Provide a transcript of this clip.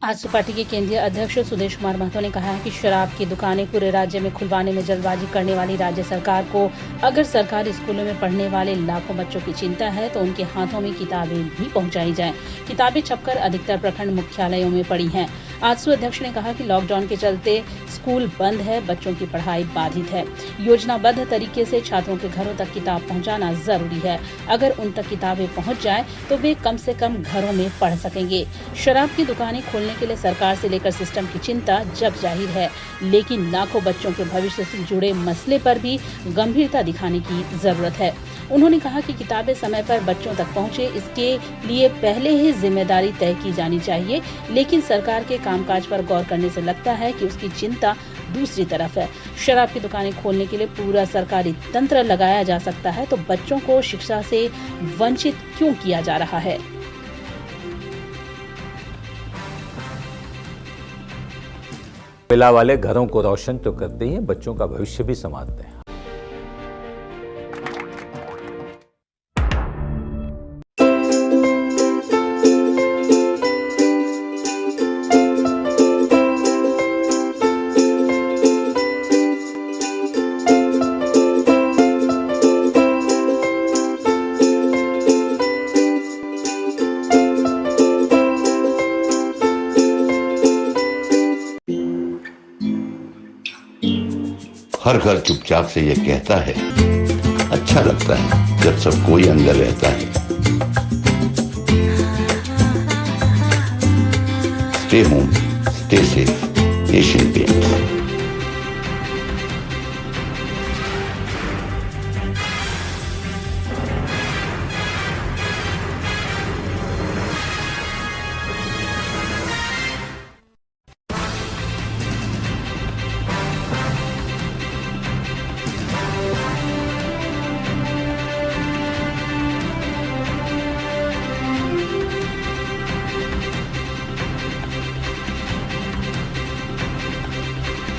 आज पार्टी के केंद्रीय अध्यक्ष सुदेश कुमार महतो ने कहा है कि शराब की दुकानें पूरे राज्य में खुलवाने में जल्दबाजी करने वाली राज्य सरकार को अगर सरकारी स्कूलों में पढ़ने वाले लाखों बच्चों की चिंता है तो उनके हाथों में किताबें भी पहुंचाई जाएं। किताबें छपकर अधिकतर प्रखंड मुख्यालयों में पड़ी हैं। आजसू अध्यक्ष ने कहा कि लॉकडाउन के चलते स्कूल बंद है, बच्चों की पढ़ाई बाधित है। योजनाबद्ध तरीके से छात्रों के घरों तक किताब पहुंचाना जरूरी है। अगर उन तक किताबें पहुंच जाए तो वे कम से कम घरों में पढ़ सकेंगे। शराब की दुकानें खोलने के लिए सरकार से लेकर सिस्टम की चिंता जग जाहिर है, लेकिन लाखों बच्चों के भविष्य से जुड़े मसले पर भी गंभीरता दिखाने की जरूरत है। उन्होंने कहा कि किताबें समय पर बच्चों तक पहुंचे, इसके लिए पहले ही जिम्मेदारी तय की जानी चाहिए, लेकिन सरकार के कामकाज पर गौर करने से लगता है कि उसकी चिंता दूसरी तरफ है। शराब की दुकानें खोलने के लिए पूरा सरकारी तंत्र लगाया जा सकता है, तो बच्चों को शिक्षा से वंचित क्यों किया जा रहा है? मिला वाले घरों को रोशन तो करते ही हैं, बच्चों का भविष्य भी संवारते हैं। हर घर चुपचाप से ये कहता है, अच्छा लगता है जब सब कोई अंदर रहता है। Stay home, stay safe, Asian paint.